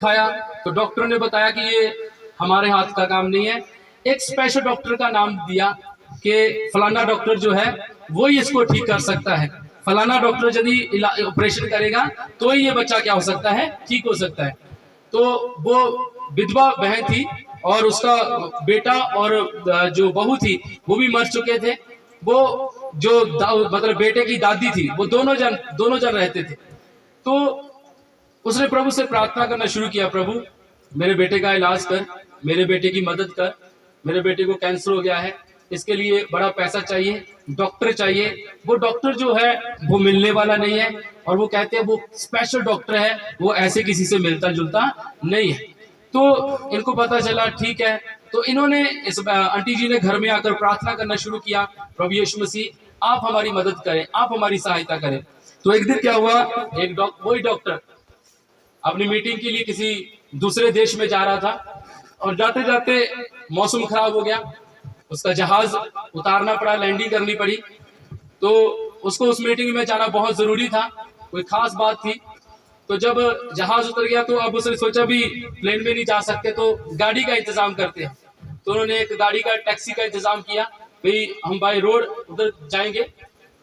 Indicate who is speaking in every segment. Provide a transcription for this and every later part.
Speaker 1: दिखाया तो डॉक्टर ने बताया कि ये हमारे हाथ का काम नहीं है। एक स्पेशल डॉक्टर का नाम दिया कि फलाना डॉक्टर जो है वो ही इसको ठीक कर सकता है, फलाना डॉक्टर यदि ऑपरेशन करेगा तो ही ये बच्चा क्या हो सकता है, ठीक हो सकता है। तो वो विधवा बहन थी और उसका बेटा और जो बहू थी वो भी मर चुके थे। वो जो मतलब बेटे की दादी थी वो दोनों जन रहते थे। तो उसने प्रभु से प्रार्थना करना शुरू किया, प्रभु मेरे बेटे का इलाज कर, मेरे बेटे की मदद कर, मेरे बेटे को कैंसर हो गया है, इसके लिए बड़ा पैसा चाहिए, डॉक्टर चाहिए। वो डॉक्टर जो है वो मिलने वाला नहीं है और वो कहते हैं वो स्पेशल डॉक्टर है, वो ऐसे किसी से मिलता जुलता नहीं है। तो इनको पता चला, ठीक है, तो इन्होंने इस आंटी जी ने घर में आकर प्रार्थना करना शुरू किया, प्रभु यीशु मसीह आप हमारी मदद करें, आप हमारी सहायता करें। तो एक दिन क्या हुआ, वही डॉक्टर अपनी मीटिंग के लिए किसी दूसरे देश में जा रहा था और जाते जाते मौसम खराब हो गया, उसका जहाज उतारना पड़ा, लैंडिंग करनी पड़ी। तो उसको उस मीटिंग में जाना बहुत जरूरी था, कोई खास बात थी। तो जब जहाज उतर गया तो अब उसने सोचा भी प्लेन में नहीं जा सकते तो गाड़ी का इंतजाम करते हैं। तो उन्होंने एक गाड़ी का टैक्सी का इंतजाम किया, भाई हम बाय रोड उधर जाएंगे।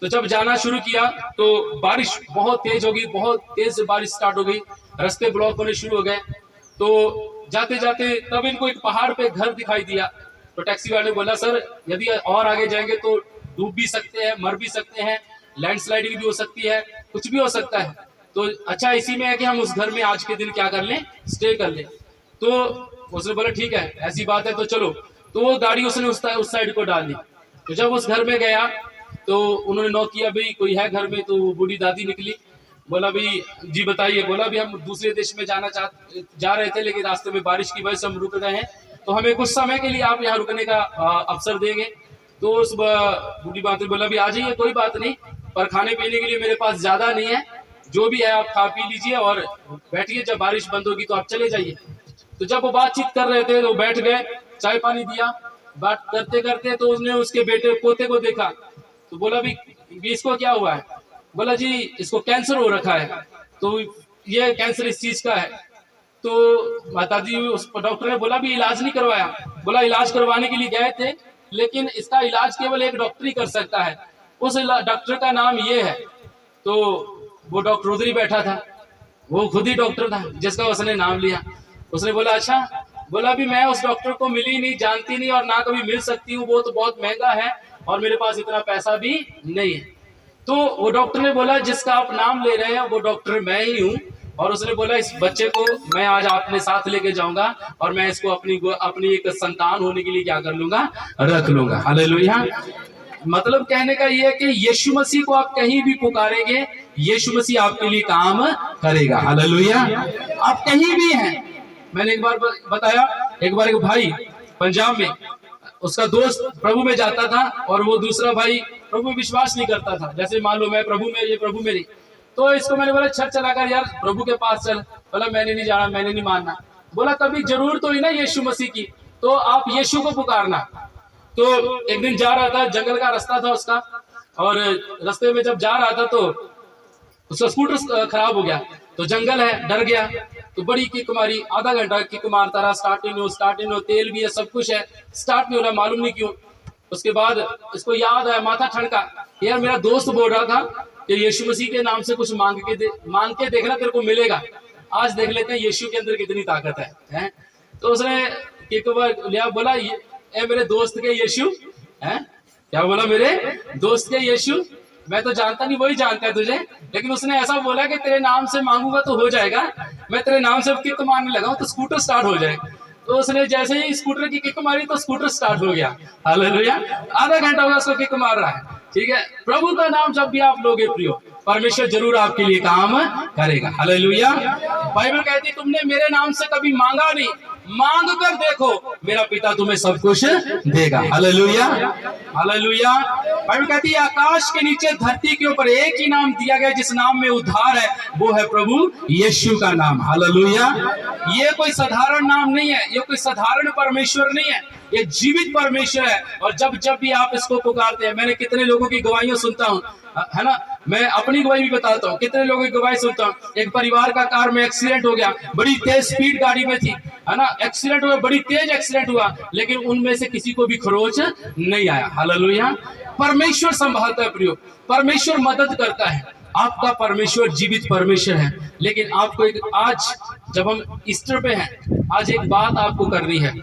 Speaker 1: तो जब जाना शुरू किया तो बारिश बहुत तेज हो गई, बहुत तेज से बारिश स्टार्ट हो गई, रास्ते ब्लॉक होने शुरू हो गए। तो जाते जाते तब इनको एक पहाड़ पे घर दिखाई दिया। तो टैक्सी वाले ने बोला, सर यदि और आगे जाएंगे तो डूब भी सकते हैं, मर भी सकते हैं, लैंडस्लाइडिंग भी हो सकती है, कुछ भी हो सकता है। तो अच्छा इसी में है कि हम उस घर में आज के दिन क्या कर लें, स्टे कर लें। तो उसने बोला ठीक है, ऐसी बात है तो चलो। तो वो गाड़ी उसने उस साइड को डाल दी। तो जब उस घर में गया तो उन्होंने नॉक किया, भाई कोई है घर में। तो वो बूढ़ी दादी निकली, बोला भाई जी बताइए। बोला भी हम दूसरे देश में जा रहे थे, लेकिन रास्ते में बारिश की वजह से हम रुक गए हैं, तो हमें कुछ समय के लिए आप यहाँ रुकने का अवसर देंगे। तो उस बूढ़ी बात ने बोला भी आ जाइए, कोई बात नहीं, पर खाने पीने के लिए मेरे पास ज्यादा नहीं है, जो भी है आप खा पी लीजिए और बैठिए, जब बारिश बंद होगी तो आप चले जाइए। तो जब वो बातचीत कर रहे थे तो बैठ गए, चाय पानी दिया, बात करते करते तो उसने उसके बेटे पोते को देखा। तो बोला भी इसको क्या हुआ है? बोला जी इसको कैंसर हो रखा है, तो ये कैंसर इस चीज का है। तो माताजी उस डॉक्टर ने बोला भी इलाज नहीं करवाया। बोला इलाज करवाने के लिए गए थे, लेकिन इसका इलाज केवल एक डॉक्टर ही कर सकता है, उस डॉक्टर का नाम ये है। तो वो डॉक्टर उधर ही बैठा था, वो खुद ही डॉक्टर था जिसका उसने नाम लिया। उसने बोला अच्छा। बोला भी मैं उस डॉक्टर को मिली नहीं, जानती नहीं और ना कभी मिल सकती हूँ, वो तो बहुत महंगा है और मेरे पास इतना पैसा भी नहीं है। तो वो डॉक्टर ने बोला जिसका आप नाम ले रहे हैं वो डॉक्टर मैं ही हूँ। और उसने बोला इस बच्चे को मैं आज अपने साथ लेके जाऊंगा और मैं इसको अपनी एक संतान होने के लिए क्या कर लूंगा, रख लूंगा। हालेलुया। मतलब कहने का ये है कि यीशु मसीह को आप कहीं भी पुकारेंगे, यीशु मसीह आपके लिए काम करेगा। हालेलुया। आप कहीं भी हैं। मैंने एक बार बताया, एक बार एक भाई पंजाब में, उसका दोस्त प्रभु में जाता था और वो दूसरा भाई प्रभु में विश्वास नहीं करता था। जैसे मान लो मैं प्रभु में, ये प्रभु में नहीं। तो इसको मैंने बोला छत चलाकर यार प्रभु के पास चल। बोला मैंने नहीं जाना, मैंने नहीं मानना। बोला कभी जरूरत हुई ना यीशु मसीह की तो आप यीशु को पुकारना। तो एक दिन जा रहा था, जंगल का रास्ता था उसका, और रास्ते में जब जा रहा था तो उसका स्कूटर खराब हो गया। तो जंगल है, डर गया, तो बड़ी किक मारी, आधा घंटा किक मारता रहा, स्टार्ट इन हो, तेल भी है, सब कुछ है, स्टार्ट नहीं हो रहा, मालूम नहीं क्यों। उसके बाद इसको याद आया, माथा ठनका, यार मेरा दोस्त बोल रहा था कि यीशु मसीह के नाम से कुछ मांग के देखना, तेरे को मिलेगा। आज देख लेते हैं यीशु के अंदर कितनी ताकत है? तो उसने किक लिया, बोला ए मेरे दोस्त के यीशु है। क्या बोला? मेरे दोस्त के यीशु। मैं तो जानता नहीं, वही जानता है तुझे, लेकिन उसने ऐसा बोला कि तेरे नाम से मांगूंगा तो हो जाएगा। मैं तेरे नाम से किक मारने लगा तो स्कूटर स्टार्ट हो जाए। तो उसने जैसे ही स्कूटर की किक मारी तो स्कूटर स्टार्ट हो गया। हालेलुया। आधा घंटा होगा उसको किक मार रहा है। ठीक है, प्रभु का नाम जब भी आप लोगे प्रियो, परमेश्वर जरूर आपके लिए काम करेगा। हालेलुया। बाइबल कहती है तुमने मेरे नाम से कभी मांगा नहीं, मांग कर देखो, मेरा पिता तुम्हें सब कुछ देगा। हालेलुया। हालेलुया। बाइबल कहती है आकाश के नीचे धरती के ऊपर एक ही नाम दिया गया जिस नाम में उद्धार है, वो है प्रभु यीशु का नाम। हालेलुया। ये कोई साधारण नाम नहीं है, ये कोई साधारण परमेश्वर नहीं है, ये जीवित परमेश्वर है। और जब जब भी आप इसको पुकारते हैं, मैंने कितने लोगों की गवाहियां सुनता हूँ, है ना, मैं अपनी गवाही भी बताता हूँ, कितने लोगों की गवाही सुनता हूँ। एक परिवार का कार में एक्सीडेंट हो गया, बड़ी तेज स्पीड गाड़ी में थी, है ना, एक्सीडेंट हुआ, बड़ी तेज एक्सीडेंट हुआ, लेकिन उनमें से किसी को भी खरोच नहीं आया। हालेलुया। परमेश्वर संभालता है प्रियो, परमेश्वर मदद करता है। आपका परमेश्वर जीवित परमेश्वर है। लेकिन आपको एक, आज जब हम ईस्टर पे हैं, आज एक बात आपको करनी है।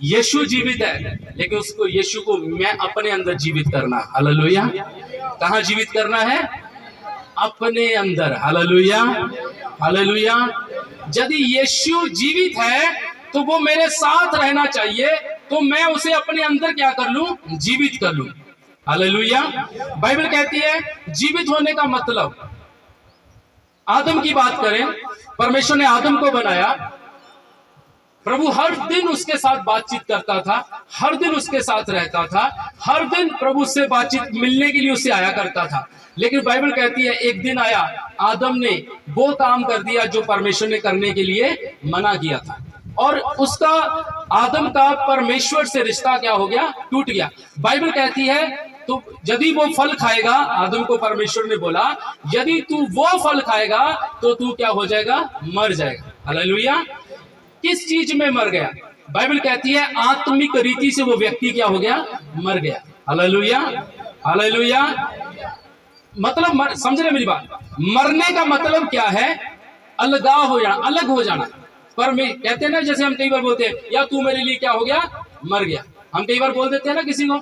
Speaker 1: यीशु जीवित है, लेकिन उसको, यीशु को मैं अपने अंदर जीवित करना। हालेलुया। कहाँ जीवित करना है? अपने अंदर। Hallelujah, hallelujah. यदि यीशु जीवित है तो वो मेरे साथ रहना चाहिए, तो मैं उसे अपने अंदर क्या कर लूं? जीवित कर लूं। हालेलुया। बाइबल कहती है जीवित होने का मतलब, आदम की बात करें, परमेश्वर ने आदम को बनाया, प्रभु हर दिन उसके साथ बातचीत करता था, हर दिन उसके साथ रहता था, हर दिन प्रभु से बातचीत मिलने के लिए उससे आया करता था। लेकिन बाइबल कहती है एक दिन आया, आदम ने वो काम कर दिया जो परमेश्वर ने करने के लिए मना किया था, और उसका, आदम का परमेश्वर से रिश्ता क्या हो गया? टूट गया। बाइबल कहती है तो यदि वो फल खाएगा, आदम को परमेश्वर ने बोला यदि तू वो फल खाएगा तो तू क्या हो जाएगा? मर जाएगा। हालेलुया। किस चीज में मर गया? बाइबल कहती है आत्मिक रीति से वो व्यक्ति क्या हो गया? मर गया। Hallelujah, hallelujah. मतलब समझ रहे मेरी बात? मरने का मतलब क्या है? अलगाव हो जाना, अलग हो जाना। पर मैं कहते हैं ना, जैसे हम कई बार बोलते हैं या तू मेरे लिए क्या हो गया? मर गया। हम कई बार बोल देते हैं ना किसी को,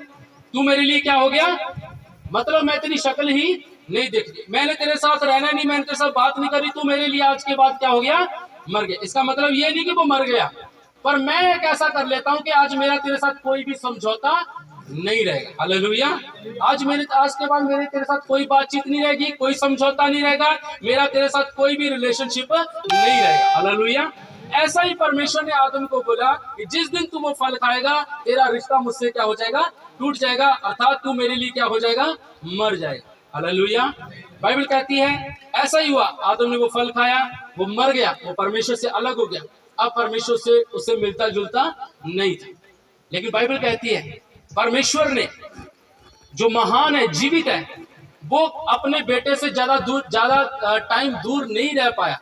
Speaker 1: तू मेरे लिए क्या हो गया? मतलब मैं तेरी शक्ल ही नहीं देखती, मैंने तेरे साथ रहना नहीं, मैंने तेरे साथ बात नहीं करी, तू मेरे लिए आज के बाद क्या हो गया? मर गया। इसका मतलब ये नहीं कि वो मर गया, पर मैं एक ऐसा कर लेता हूं कि आज मेरा तेरे साथ कोई भी समझौता नहीं रहेगा। हालेलुया। आज के बाद मेरे तेरे साथ कोई बातचीत नहीं रहेगी, कोई समझौता नहीं रहेगा, मेरा तेरे साथ कोई भी रिलेशनशिप नहीं रहेगा। हालेलुया। ऐसा ही परमेश्वर ने आदम को बोला कि जिस दिन तू वो फल खाएगा, तेरा रिश्ता मुझसे क्या हो जाएगा? टूट जाएगा, अर्थात तू मेरे लिए क्या हो जाएगा? मर जाएगा। हालेलुया। बाइबल कहती है ऐसा ही हुआ, आदम ने वो फल खाया, वो मर गया, वो परमेश्वर से अलग हो गया, अब परमेश्वर से उससे मिलता जुलता नहीं था। लेकिन बाइबल कहती है परमेश्वर ने, जो महान है, जीवित है, वो अपने बेटे से ज्यादा टाइम दूर नहीं रह पाया।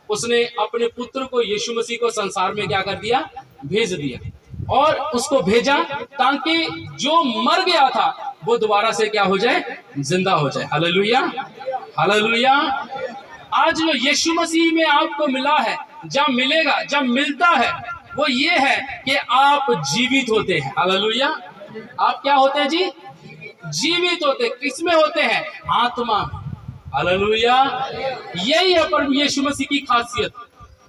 Speaker 1: उसने अपने पुत्र को, यीशु मसीह को संसार में क्या कर दिया? भेज दिया, और उसको भेजा ताकि जो मर गया था वो दोबारा से क्या हो जाए? जिंदा हो जाए। Hallelujah, hallelujah. आज जो यीशु मसीह में आपको मिला है, जब मिलेगा, जब मिलता है, वो ये है कि आप जीवित होते हैं। हालेलुया। आप क्या होते हैं जी? जीवित होते। किसमें होते हैं? आत्मा में। हालेलुया। यही है प्रभु यीशु मसीह की खासियत,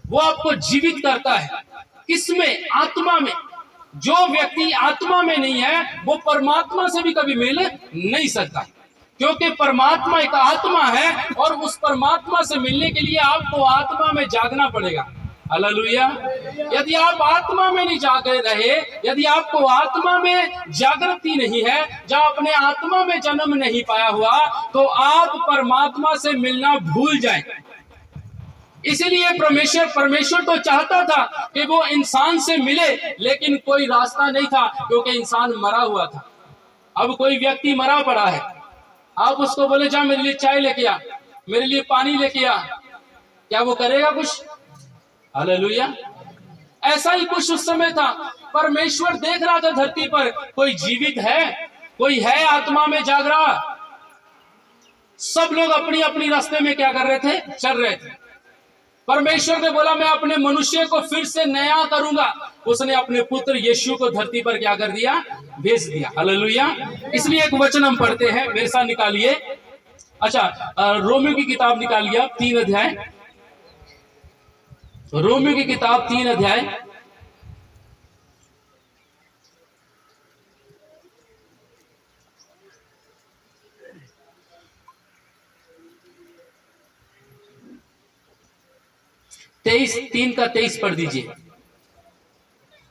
Speaker 1: वो आपको जीवित करता है। किसमें? आत्मा में। जो व्यक्ति आत्मा में नहीं है वो परमात्मा से भी कभी मिल नहीं सकता, क्योंकि परमात्मा एक आत्मा है, और उस परमात्मा से मिलने के लिए आपको आत्मा में जागना पड़ेगा। हालेलुया। यदि आप आत्मा में नहीं जागे रहे, यदि आपको आत्मा में जागृति नहीं है, जब अपने आत्मा में जन्म नहीं पाया हुआ, तो आप परमात्मा से मिलना भूल जाएं। इसीलिए परमेश्वर तो चाहता था कि वो इंसान से मिले, लेकिन कोई रास्ता नहीं था, क्योंकि इंसान मरा हुआ था। अब कोई व्यक्ति मरा पड़ा है, आप उसको बोले जा मेरे लिए चाय लेके आ, मेरे लिए पानी लेके आ, क्या वो करेगा कुछ? हालेलुया। ऐसा ही कुछ उस समय था। परमेश्वर देख रहा था धरती पर कोई जीवित है, कोई है आत्मा में जाग रहा। सब लोग अपनी अपनी रास्ते में क्या कर रहे थे? चल रहे थे। परमेश्वर ने बोला मैं अपने मनुष्य को फिर से नया करूंगा। उसने अपने पुत्र यीशु को धरती पर क्या कर दिया? भेज दिया। हालेलुया। इसलिए एक वचन हम पढ़ते हैं, मेरे साथ निकालिए। अच्छा, रोमियो की किताब निकालिए आप, 3 अध्याय। रोमियो की किताब 3 अध्याय। तेईस 3 का 23 पढ़ दीजिए।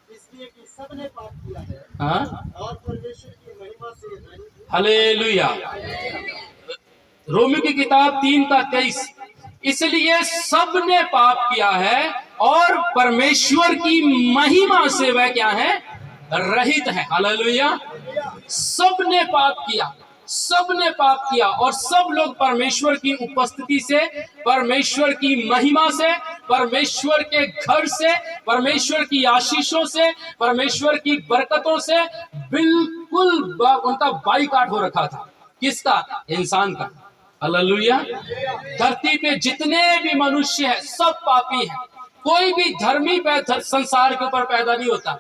Speaker 2: इसलिए कि सबने पाप किया है,
Speaker 1: हाँ,
Speaker 2: और परमेश्वर की महिमा से रहित।
Speaker 1: हालेलुया। रोमियो की किताब 3 का 23, इसलिए सबने पाप किया है और परमेश्वर की महिमा से वह क्या है? रहित हैं। हालेलुया। सबने पाप किया, सबने पाप किया और सब लोग परमेश्वर की उपस्थिति से, परमेश्वर की महिमा से, परमेश्वर के घर से, परमेश्वर की आशीषों से, परमेश्वर की बरकतों से बिल्कुल उनका बाइकाट हो रखा था। किसका? इंसान का। हालेलुया। धरती पे जितने भी मनुष्य हैं सब पापी हैं। कोई भी धर्मी संसार के ऊपर पैदा नहीं होता।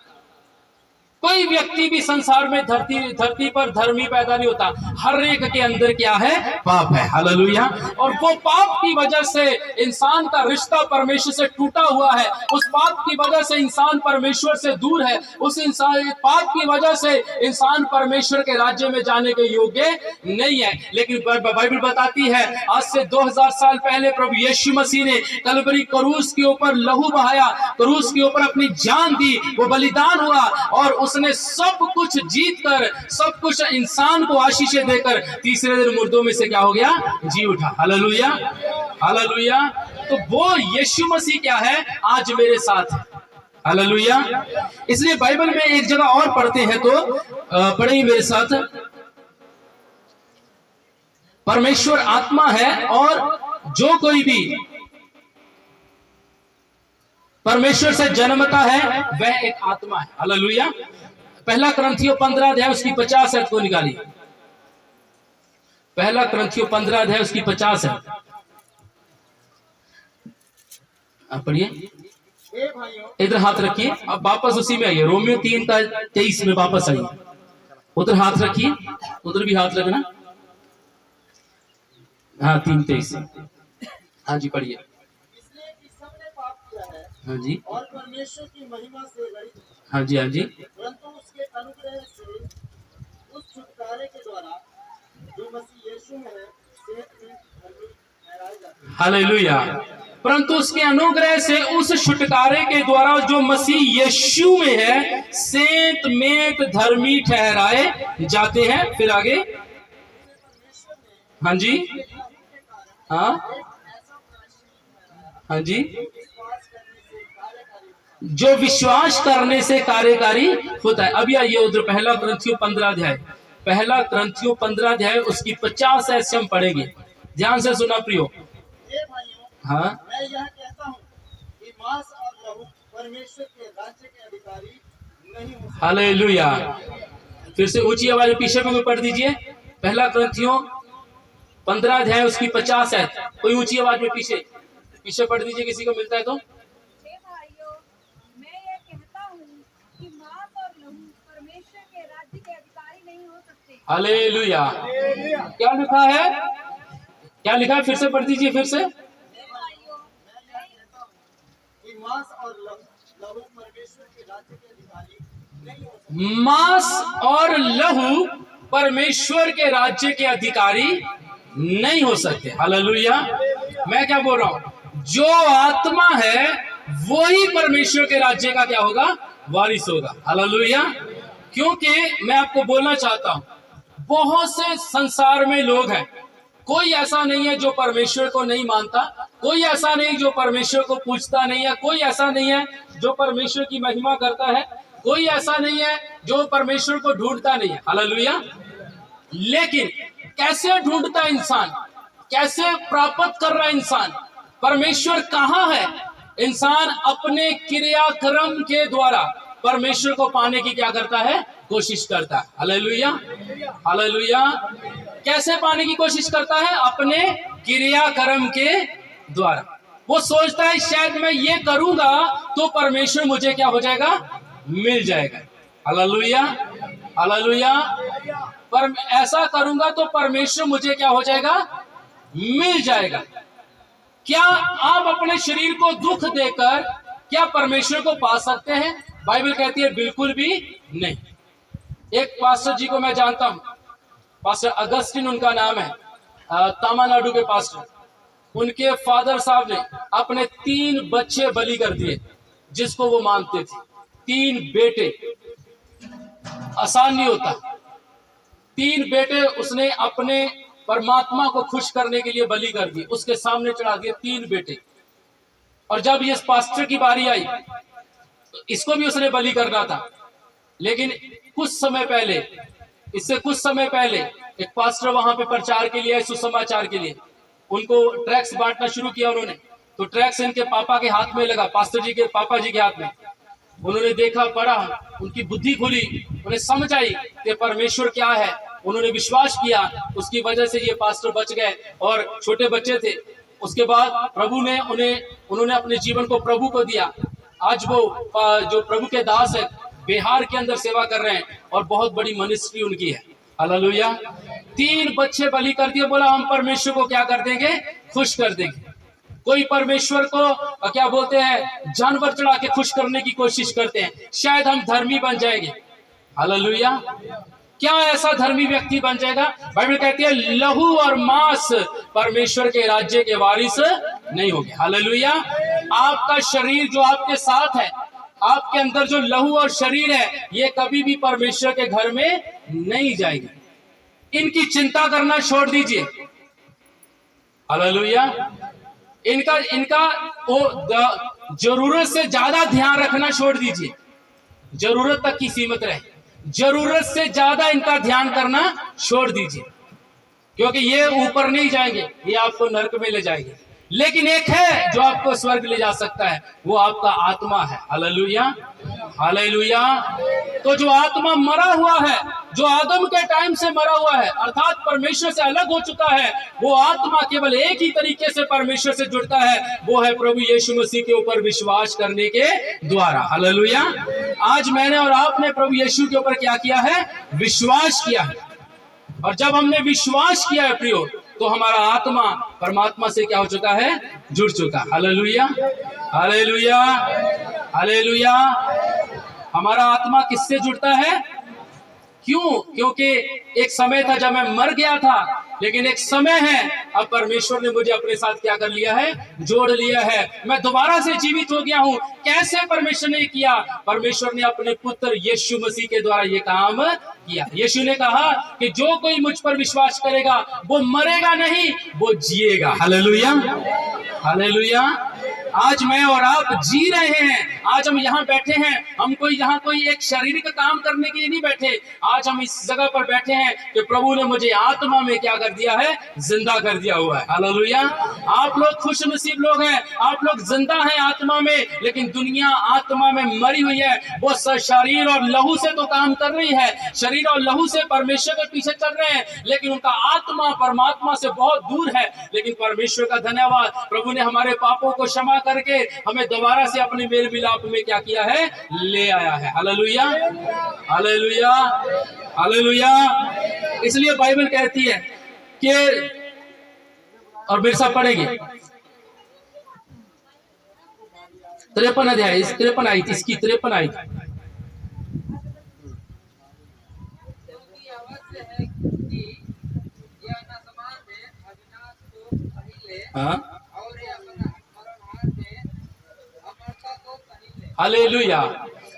Speaker 1: कोई व्यक्ति भी संसार में धरती पर धर्मी पैदा नहीं होता। हर एक के अंदर क्या है? पाप है। हालेलुया। और वो पाप की वजह से इंसान का रिश्ता परमेश्वर से टूटा हुआ है। उस पाप की वजह से इंसान परमेश्वर से दूर है। उस इंसान पाप की वजह से इंसान परमेश्वर के राज्य में जाने के योग्य नहीं है। लेकिन बाइबल बताती है आज से 2000 साल पहले प्रभु यीशु मसीह ने कलवरी क्रूस के ऊपर लहू बहाया, क्रूस के ऊपर अपनी जान दी, वो बलिदान हुआ और उसने सब कुछ जीत कर, सब कुछ इंसान को आशीषें देकर तीसरे दिन मुर्दों में से क्या हो गया? जी उठा। हालेलुया। हालेलुया। तो वो यीशु मसीह क्या है? आज मेरे साथ है। हालेलुया। इसलिए बाइबल में एक जगह और पढ़ते हैं तो पढ़ेंगे मेरे साथ। परमेश्वर आत्मा है और जो कोई भी परमेश्वर से जन्मता है वह एक आत्मा है। हालेलुया। पहला कुरिन्थियों 15 अध्याय उसकी 50 है, को निकालिए। पहला कुरिन्थियों 15 अध्याय उसकी 50 है, आप पढ़िए। इधर हाथ रखिए। अब वापस उसी में आइए, रोमियो 3:23 में वापस आइए। उधर हाथ रखिए, उधर भी हाथ रखना। हाँ 3:23। हाँ जी पढ़िए। हाँ जी।
Speaker 2: और परमेश्वर की महिमा से रहित।
Speaker 1: हाँ जी। हाँ जी।
Speaker 2: परंतु उसके अनुग्रह से उस छुटकारे के द्वारा जो मसीह यीशु में है सेहत में धर्मी ठहराए जाते हैं।
Speaker 1: हालेलुया। परंतु उसके अनुग्रह से उस छुटकारे के द्वारा जो मसीह यीशु में है सेंत मेंत धर्मी ठहराए जाते हैं। फिर आगे। हाँ जी। हाँ हाँ जी। जो विश्वास करने से कार्यकारी होता है। अभी आइए उधर पहला कुरिन्थियों 15 अध्याय, पहला कुरिन्थियों 15 अध्याय उसकी 50 ऐसे हम पढ़ेंगे। ध्यान से सुना प्रियो। हाँ
Speaker 2: मैं यह कहता हूँ कि मांस और लहू परमेश्वर के राज्य के अधिकारी नहीं हो सकते।
Speaker 1: हालेलुया। फिर से ऊंची आवाज में पीछे में पढ़ दीजिए। पहला कुरिन्थियों 15 अध्याय उसकी 50 है। कोई ऊंची आवाज में पीछे पढ़ दीजिए, किसी को मिलता है तो। हालेलुया। क्या लिखा है? क्या लिखा है? फिर से पढ़ दीजिए। फिर से।
Speaker 2: मांस और लहू परमेश्वर के राज्य के अधिकारी नहीं हो सकते।
Speaker 1: मांस और लहू परमेश्वर के राज्य के अधिकारी नहीं हो सकते। हालेलुया। मैं क्या बोल रहा हूं? जो आत्मा है वही परमेश्वर के राज्य का क्या होगा? वारिस होगा। हालेलुया। क्योंकि मैं आपको बोलना चाहता हूं बहुत से संसार में लोग हैं, कोई ऐसा नहीं है जो परमेश्वर को नहीं मानता, कोई ऐसा नहीं जो परमेश्वर को पूछता नहीं है, कोई ऐसा नहीं है जो परमेश्वर की महिमा करता है, कोई ऐसा नहीं है जो परमेश्वर को ढूंढता नहीं है। हालेलुया। लेकिन कैसे ढूंढता इंसान, कैसे प्राप्त कर रहा इंसान? परमेश्वर कहाँ है? इंसान अपने क्रियाक्रम के द्वारा परमेश्वर को पाने की क्या करता है? कोशिश करता है। हालेलुया। हालेलुया। कैसे पाने की कोशिश करता है? अपने क्रियाक्रम के द्वारा। वो सोचता है शायद मैं ये करूंगा तो परमेश्वर मुझे क्या हो जाएगा? मिल जाएगा। हालेलुया। हालेलुया। पर ऐसा करूंगा तो परमेश्वर मुझे क्या हो जाएगा? मिल जाएगा। क्या आप अपने शरीर को दुख देकर क्या परमेश्वर को पा सकते हैं? बाइबल कहती है बिल्कुल भी नहीं। एक पास्टर जी को मैं जानता हूं, पास्टर अगस्टिन उनका नाम है, तमिलनाडु के पास्टर। उनके फादर साहब ने अपने 3 बच्चे बलि कर दिए जिसको वो मानते थे। 3 बेटे, आसान नहीं होता। 3 बेटे उसने अपने परमात्मा को खुश करने के लिए बलि कर दिए, उसके सामने चढ़ा दिए 3 बेटे। और जब ये पास्टर की बारी आई तो इसको भी उसने बलि करना था। लेकिन कुछ समय पहले, इससे कुछ समय पहले एक पास्टर वहां पे प्रचार के लिए, सुसमाचार के लिए, उनको ट्रैक्स बांटना शुरू किया उन्होंने। तो ट्रैक्स इनके पापा के हाथ में लगा, पास्टर जी के पापा जी के हाथ में। उन्होंने देखा, पढ़ा, उनकी बुद्धि खुली, उन्हें समझ आई कि परमेश्वर क्या है। उन्होंने विश्वास किया, उसकी वजह से ये पास्टर बच गए और छोटे बच्चे थे। उसके बाद प्रभु ने उन्होंने अपने जीवन को प्रभु को दिया। आज वो जो प्रभु के दास है, बिहार के अंदर सेवा कर रहे हैं और बहुत बड़ी मिनिस्ट्री उनकी है। हालेलुया। 3 बच्चे बलि कर दिए, बोला हम परमेश्वर को क्या कर देंगे, खुश कर देंगे। कोई परमेश्वर को क्या बोलते हैं, जानवर चढ़ा के खुश करने की कोशिश करते हैं, शायद हम धर्मी बन जाएंगे। हालेलुया। क्या ऐसा धर्मी व्यक्ति बन जाएगा? बाइबल कहती है लहू और मांस परमेश्वर के राज्य के वारिस नहीं होंगे। हालेलुया। आपका शरीर जो आपके साथ है, आपके अंदर जो लहू और शरीर है, ये कभी भी परमेश्वर के घर में नहीं जाएगी। इनकी चिंता करना छोड़ दीजिए। हालेलुया। इनका जरूरत से ज्यादा ध्यान रखना छोड़ दीजिए। जरूरत तक की सीमित रहे, जरूरत से ज्यादा इनका ध्यान करना छोड़ दीजिए, क्योंकि ये ऊपर नहीं जाएंगे, ये आपको नरक में ले जाएंगे। लेकिन एक है जो आपको स्वर्ग ले जा सकता है, वो आपका आत्मा है। Hallelujah, hallelujah. तो जो आत्मा मरा हुआ है, जो आदम के टाइम से मरा हुआ है, अर्थात परमेश्वर से अलग हो चुका है, वो आत्मा केवल एक ही तरीके से परमेश्वर से जुड़ता है, वो है प्रभु यीशु मसीह के ऊपर विश्वास करने के द्वारा। हालेलुया। आज मैंने और आपने प्रभु यीशु के ऊपर क्या किया है, विश्वास किया है। और जब हमने विश्वास किया है प्रियो, तो हमारा आत्मा परमात्मा से क्या हो चुका है, जुड़ चुका। Hallelujah, hallelujah, hallelujah. हमारा आत्मा किससे जुड़ता है? क्यों? क्योंकि एक समय था जब मैं मर गया था, लेकिन एक समय है अब परमेश्वर ने मुझे अपने साथ क्या कर लिया है, जोड़ लिया है। मैं दोबारा से जीवित हो गया हूं। कैसे परमेश्वर ने किया? परमेश्वर ने अपने पुत्र यीशु मसीह के द्वारा ये काम किया। यीशु ने कहा कि जो कोई मुझ पर विश्वास करेगा वो मरेगा नहीं, वो जिएगा। Hallelujah, hallelujah. आज मैं और आप जी रहे हैं। आज हम यहाँ बैठे हैं, हम कोई एक शारीरिक काम करने के लिए नहीं बैठे। आज हम इस जगह पर बैठे हैं कि प्रभु ने मुझे आत्मा में क्या कर दिया है, जिंदा कर दिया हुआ है। हालेलुया। आप लोग खुश नसीब लोग हैं, आप लोग जिंदा हैं आत्मा में, लेकिन दुनिया आत्मा में मरी हुई है। वो शरीर और लहू से तो काम कर रही है, शरीर और लहू से परमेश्वर के पीछे चल रहे हैं, लेकिन उनका आत्मा परमात्मा से बहुत दूर है। लेकिन परमेश्वर का धन्यवाद, प्रभु ने हमारे पापों को क्षमा करके हमें दोबारा से अपने मेल मिलाप में क्या किया है, ले आया है। Hallelujah, hallelujah, hallelujah. इसलिए बाइबल कहती है कि, और मेरे साथ पढ़ेंगे 53 अध्याय, 53 आई थी, इसकी 53 आई थी। हाँ, हालेलुया।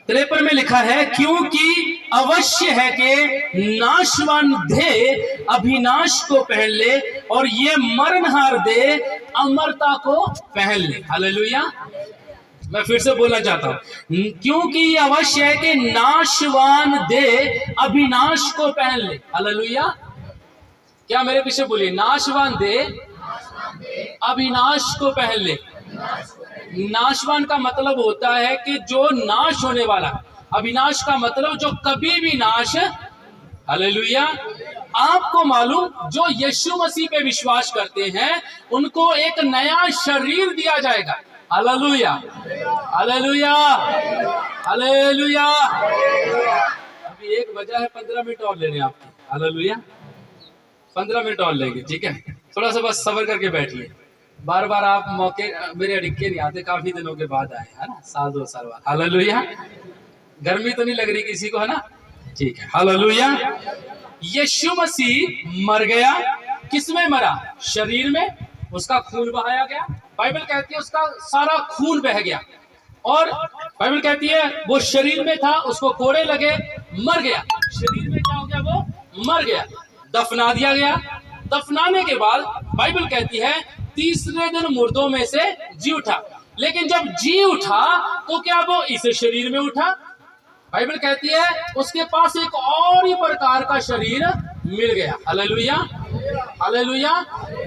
Speaker 1: 53 में लिखा है, क्योंकि अवश्य है कि नाशवान देह अभिनाश को पहन ले और ये मरणहार देह अमरता को पहन ले। हालेलुया। मैं फिर से बोलना चाहता हूं, क्योंकि अवश्य है कि नाशवान देह अभिनाश को पहन ले। हालेलुया। क्या मेरे पीछे बोलिए, नाशवान देह अविनाश को पहन ले। नाशवान का मतलब होता है कि जो नाश होने वाला, अविनाश का मतलब जो कभी भी नाश। हालेलुया। आपको मालूम, जो यीशु मसीह पे विश्वास करते हैं उनको एक नया शरीर दिया जाएगा। Hallelujah, hallelujah, hallelujah. अभी 1 बजा है, 15 मिनट और लेने आपके। हालेलुया, 15 मिनट और लेंगे, ठीक है। थोड़ा सा बस सब्र करके बैठिए। बार बार आप मौके मेरे अड़िक्के नहीं आते, काफी दिनों के बाद आए, है ना, 1-2 साल बाद। हालेलुया। गर्मी तो नहीं लग रही किसी को, है ना, ठीक है। हालेलुया। यीशु मसीह मर गया। किसमें मरा? शरीर में। उसका खून बहाया गया। बाइबल कहती है उसका सारा खून बह गया। और बाइबल कहती है वो शरीर में था, उसको कोड़े लगे, मर गया। शरीर में क्या हो गया? वो मर गया। दफना दिया गया। दफनाने के बाद बाइबल कहती है तीसरे दिन मुर्दों में से जी उठा। लेकिन जब जी उठा तो क्या वो इस शरीर में उठा? बाइबल कहती है उसके पास एक और ही प्रकार का शरीर मिल गया। Hallelujah, hallelujah.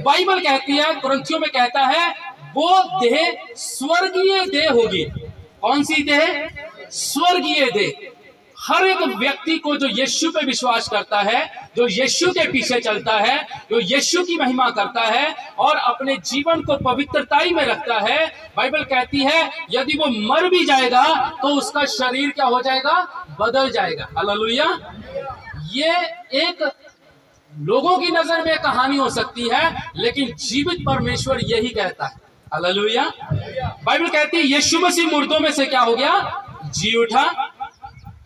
Speaker 1: बाइबल कहती है, कुरिन्थियों में कहता है, वो देह स्वर्गीय देह होगी। कौन सी देह? स्वर्गीय देह। हर एक व्यक्ति को जो यीशु पे विश्वास करता है, जो यीशु के पीछे चलता है, जो यीशु की महिमा करता है और अपने जीवन को पवित्रताई में रखता है, बाइबल कहती है यदि वो मर भी जाएगा तो उसका शरीर क्या हो जाएगा? बदल जाएगा। हालेलुया। ये एक लोगों की नजर में कहानी हो सकती है, लेकिन जीवित परमेश्वर यही कहता है। हालेलुया। बाइबल कहती है यीशु मसीह मुर्दों में से क्या हो गया? जी उठा।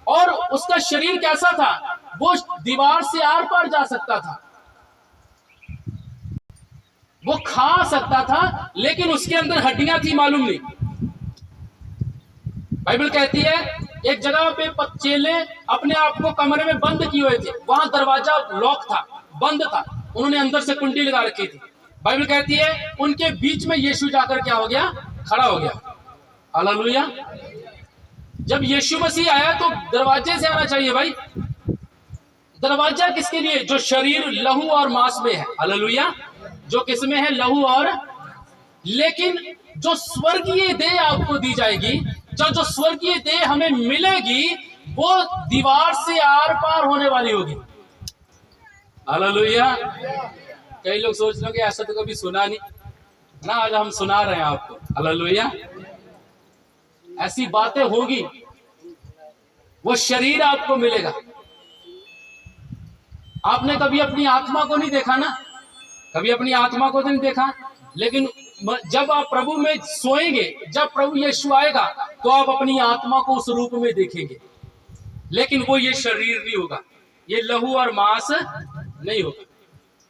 Speaker 1: और उसका शरीर कैसा था? वो दीवार से आर पार जा सकता था, वो खा सकता था, लेकिन उसके अंदर हड्डियां थी मालूम नहीं। बाइबल कहती है एक जगह पे चेले अपने आप को कमरे में बंद किए हुए थे, वहां दरवाजा लॉक था, बंद था, उन्होंने अंदर से कुंडी लगा रखी थी। बाइबल कहती है उनके बीच में यीशु जाकर क्या हो गया? खड़ा हो गया। हालेलुया। जब यीशु मसीह आया तो दरवाजे से आना चाहिए भाई। दरवाजा किसके लिए? जो शरीर लहू और मांस में है। हालेलुया। जो किसमें है? लहू और। लेकिन जो स्वर्गीय देह आपको दी जाएगी, जो स्वर्गीय देह हमें मिलेगी, वो दीवार से आर पार होने वाली होगी। हालेलुया। कई लोग सोच रहे हैं ऐसा तो कभी सुना नहीं ना, आज हम सुना रहे हैं आपको। हालेलुया। ऐसी बातें होगी, वो शरीर आपको मिलेगा। आपने कभी अपनी आत्मा को नहीं देखा ना, कभी अपनी आत्मा को तो नहीं देखा, लेकिन जब आप प्रभु में सोएंगे, जब प्रभु यीशु आएगा तो आप अपनी आत्मा को उस रूप में देखेंगे, लेकिन वो ये शरीर नहीं होगा, ये लहू और मांस नहीं होगा।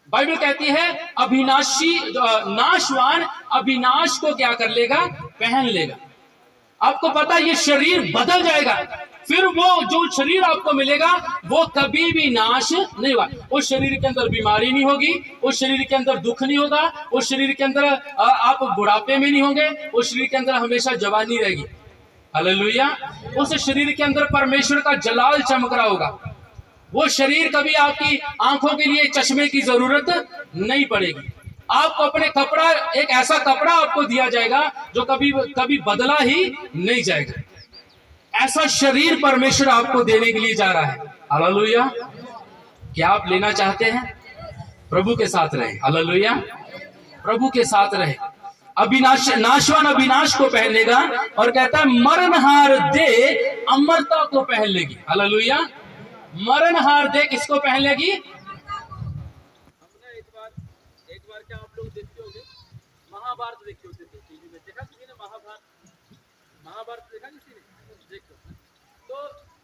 Speaker 1: बाइबल कहती है अविनाशी नाशवान अविनाश को क्या कर लेगा? पहन लेगा। आपको पता है ये शरीर बदल जाएगा, फिर वो जो शरीर आपको मिलेगा वो कभी भी नाश नहीं होगा। उस शरीर के अंदर बीमारी नहीं होगी, उस शरीर के अंदर दुख नहीं होगा, उस शरीर के अंदर आप बुढ़ापे में नहीं होंगे, उस शरीर के अंदर हमेशा जवानी रहेगी। हालेलुया। उस शरीर के अंदर परमेश्वर का जलाल चमक रहा होगा। वो शरीर कभी आपकी आंखों के लिए चश्मे की जरूरत नहीं पड़ेगी। आपको अपने कपड़ा, एक ऐसा कपड़ा आपको दिया जाएगा जो कभी कभी बदला ही नहीं जाएगा। ऐसा शरीर परमेश्वर आपको देने के लिए जा रहा है। हालेलुया। क्या आप लेना चाहते हैं? प्रभु के साथ रहे। हालेलुया। प्रभु के साथ रहे। अविनाश नाशवान अविनाश को पहन लेगा और कहता है मरणहार दे अमरता को पहन लेगी। हालेलुया। मरणहार दे किसको पहन लेगी?
Speaker 3: एक बार क्या आप लोग देखते होंगे, महाभारत देखते होते थे टीवी में, देखा किसी ने? महाभारत देखा किसी ने? देखो, तो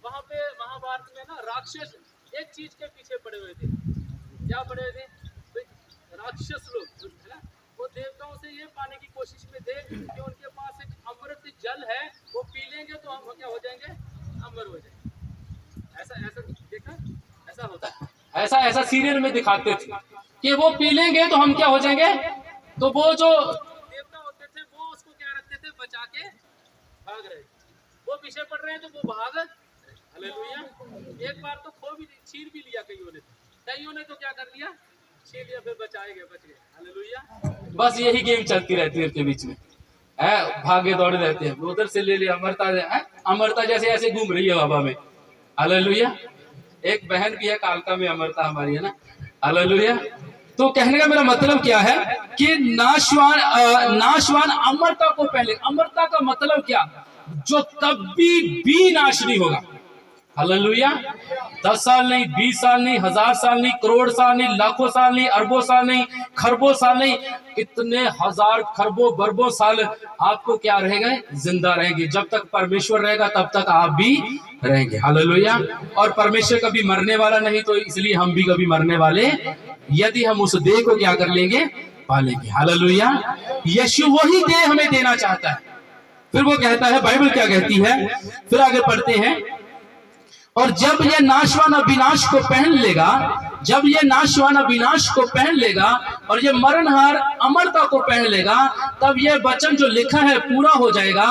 Speaker 3: वहां पे महाभारत में ना राक्षस एक चीज के पीछे पड़े हुए थे। क्या पड़े हुए थे? राक्षस लोग है ना, वो देवताओं से ये पाने की कोशिश में थे कि उनके पास एक अमृत जल है, वो पी लेंगे तो हम क्या हो जाएंगे? अमर हो जाएंगे। ऐसा देखा? ऐसा होता है,
Speaker 1: ऐसा सीरियल में दिखाते थे कि वो पी लेंगे तो हम क्या हो जाएंगे। तो वो जो
Speaker 3: देवता होते थे वो उसको क्या रखते थे? बचा के भाग रहे, वो पीछे पड़ रहे हैं तो वो भाग। हालेलुया। एक बार तो खो भी छीन भी लिया कईयों ने तो क्या कर लिया? छीन लिया, फिर बचाए गए, बच गए। हालेलुया।
Speaker 1: बस यही गेम चलती रहती है उनके बीच में, है भागे दौड़े रहते हैं। उधर से ले लिया अमरता, अमरता जैसे ऐसे घूम रही है हवा में। हालेलुया। एक बहन भी है कालका में, अमरता हमारी है ना। हालेलुया। तो कहने का मेरा मतलब क्या है कि नाशवान अमरता को पहले। अमरता का मतलब क्या? जो कभी भी नाश नहीं होगा। हालेलुया। 10 साल नहीं, 20 साल नहीं, 1000 साल नहीं, करोड़ साल नहीं, लाखों साल नहीं, अरबों साल नहीं, खरबों साल नहीं, इतने हजार खरबों बरबों साल आपको क्या रहेगा? जिंदा रहेंगे। जब तक परमेश्वर रहेगा तब तक आप भी रहेंगे। हालेलुया। और परमेश्वर कभी मरने वाला नहीं, तो इसलिए हम भी कभी मरने वाले, यदि हम उस देह को क्या कर लेंगे? पालेंगे। हालेलुया। यीशु वही देह हमें देना चाहता है। फिर वो कहता है, बाइबल क्या कहती है? फिर आगे पढ़ते हैं, और जब ये नाशवान विनाश को पहन लेगा, जब ये नाशवान विनाश को पहन लेगा और ये मरणहार अमरता को पहन लेगा, तब ये वचन जो लिखा है पूरा हो जाएगा।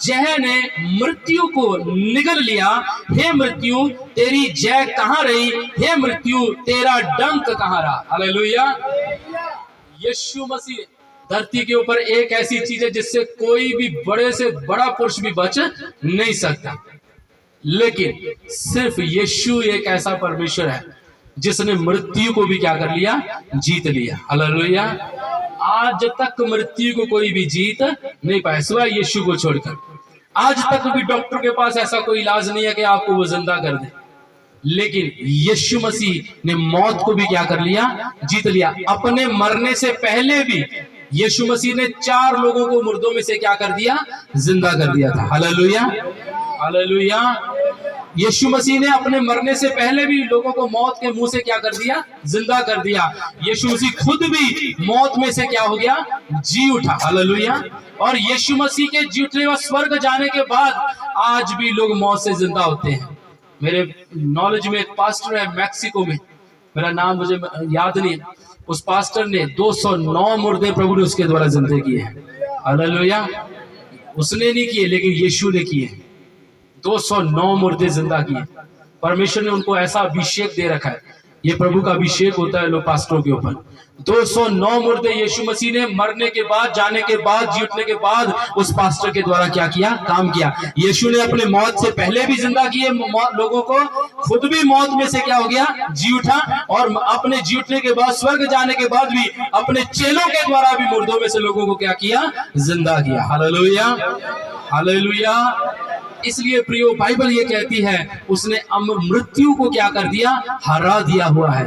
Speaker 1: जय ने मृत्यु को निगल लिया, हे मृत्यु तेरी जय कहाँ रही, हे मृत्यु तेरा डंक कहाँ रहा। हालेलुया। यीशु मसीह धरती के ऊपर एक ऐसी चीज है जिससे कोई भी बड़े से बड़ा पुरुष भी बच नहीं सकता, लेकिन सिर्फ यीशु एक ऐसा परमेश्वर है जिसने मृत्यु को भी क्या कर लिया, जीत लिया। हालेलुया। आज तक मृत्यु को कोई भी जीत नहीं पाया सिवाय यीशु को छोड़कर। आज तक भी डॉक्टर के पास ऐसा कोई इलाज नहीं है कि आपको वो जिंदा कर दे, लेकिन यीशु मसीह ने मौत को भी क्या कर लिया, जीत लिया। अपने मरने से पहले भी यीशु मसीह ने 4 लोगों को मुर्दों में से क्या कर दिया, जिंदा कर दिया था। Hallelujah, hallelujah. यीशु मसीह ने अपने मरने से पहले भी लोगों को मौत के मुंह से क्या कर दिया, जिंदा कर दिया। यीशु मसीह खुद भी मौत में से क्या हो गया, जी उठा। हालेलुया। और यीशु मसीह के जी उठने व स्वर्ग जाने के बाद आज भी लोग मौत से जिंदा होते हैं। मेरे नॉलेज में एक पास्टर है मैक्सिको में, मेरा नाम मुझे याद नहीं है, उस पास्टर ने 209 मुर्दे प्रभु ने उसके द्वारा जिंदे किए हैं। हालेलुया। उसने नहीं किए लेकिन यीशु ने किए। 209 मुर्दे जिंदा किए। परमेश्वर ने उनको ऐसा अभिषेक दे रखा है, ये प्रभु का अभिषेक होता है लोग पास्टरों के ऊपर। 209 मुर्दे यीशु मसीह ने मरने के बाद, जाने के बाद, जी उठने के बाद उस पास्टर के द्वारा क्या किया, काम किया। यीशु ने अपने मौत से पहले भी जिंदा किए लोगों को, खुद भी मौत में से क्या हो गया, जी उठा, और अपने जी उठने के बाद, स्वर्ग जाने के बाद भी अपने चेलों के द्वारा भी मुर्दों में से लोगों को क्या किया, जिंदा किया। Hallelujah, hallelujah. इसलिए प्रियो बाइबल ये कहती है उसने मृत्यु को क्या कर दिया, हरा दिया हुआ है।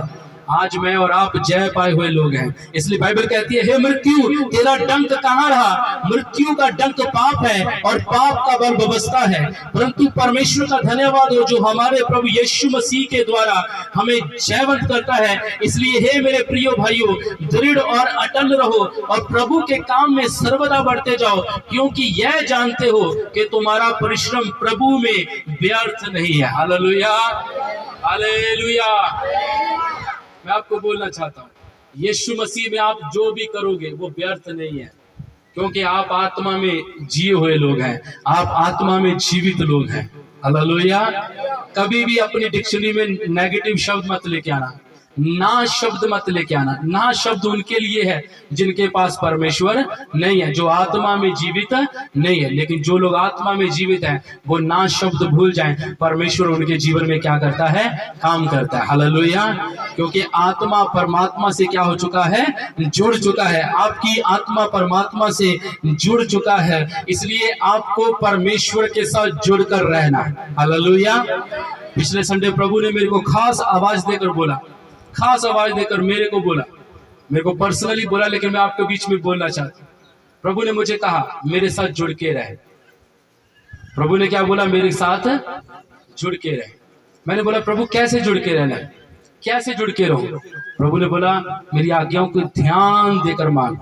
Speaker 1: आज मैं और आप जय पाए हुए लोग हैं। इसलिए बाइबल कहती है, हे मृत्यु तेरा डंक कहाँ रहा। मृत्यु का डंक पाप है और पाप का बल व्यवस्था है, परंतु परमेश्वर का धन्यवाद हो जो हमारे प्रभु यीशु मसीह के द्वारा हमें जयवंत करता है। इसलिए हे मेरे प्रियो भाइयों, दृढ़ और अटल रहो और प्रभु के काम में सर्वदा बढ़ते जाओ, क्योंकि यह जानते हो कि तुम्हारा परिश्रम प्रभु में व्यर्थ नहीं है। Hallelujah, hallelujah. मैं आपको बोलना चाहता हूँ, यीशु मसीह में आप जो भी करोगे वो व्यर्थ नहीं है, क्योंकि आप आत्मा में जिए हुए लोग हैं, आप आत्मा में जीवित लोग हैं। हालेलुया। कभी भी अपनी डिक्शनरी में नेगेटिव शब्द मत लेके आना, ना शब्द मत लेके आना। ना शब्द उनके लिए है जिनके पास परमेश्वर नहीं है, जो आत्मा में जीवित नहीं है। लेकिन जो लोग आत्मा में जीवित हैं वो ना शब्द भूल जाएं, परमेश्वर उनके जीवन में क्या करता है, काम करता है। हालेलुया। क्योंकि आत्मा परमात्मा से क्या हो चुका है, जुड़ चुका है। आपकी आत्मा परमात्मा से जुड़ चुका है, इसलिए आपको परमेश्वर के साथ जुड़कर रहना है। हालेलुया। पिछले संडे प्रभु ने मेरे को खास आवाज देकर बोला, खास आवाज देकर मेरे को बोला, मेरे को पर्सनली बोला, लेकिन मैं आपके बीच में बोलना चाहता हूं। प्रभु ने मुझे कहा मेरे साथ जुड़ के रहे। प्रभु ने क्या बोला, मेरे साथ जुड़ के रहे। मैंने बोला प्रभु कैसे जुड़ के रहना है, कैसे जुड़ के रहो। प्रभु ने बोला मेरी आज्ञाओं को ध्यान देकर मान।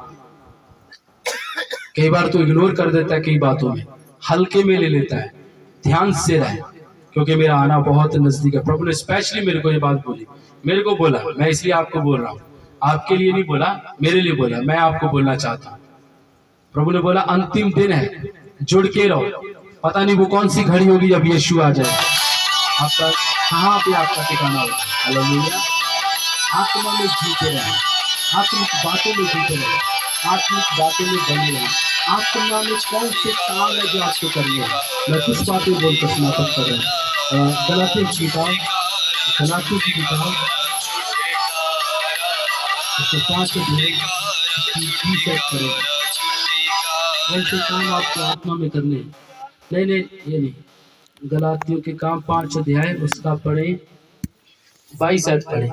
Speaker 1: कई बार तो इग्नोर कर देता है, कई बातों में हल्के में ले लेता है। ध्यान से रहे क्योंकि मेरा आना बहुत नजदीक है। प्रभु ने स्पेशली मेरे को ये बात बोली, मेरे को बोला, मैं इसलिए आपको बोल रहा हूँ, आपके लिए नहीं बोला, मेरे लिए बोला, मैं आपको बोलना चाहता हूँ। प्रभु ने बोला अंतिम दिन है, जुड़ के रहो। पता नहीं वो कौन सी घड़ी होगी जब यीशु आ जाए, आपका कहाँ पे आपका ठिकाना होगा। हालेलुया। आत्मा में जीते रहे, आत्मिक बातों में जीते रहे, आत्मिक बातों में बने रहे। आत्मा में कौन से काम है जो आपको करनी है। मैं कुछ बातें बोलकर समाप्त कर रहा हूँ। गलातियों की किताब, गलातियों की किताब 5 करेगा। कौन से काम आपको आत्मा में करने, नहीं ये नहीं, गलातियों के काम 5 अध्याय उसका पढ़े 22 पढ़े।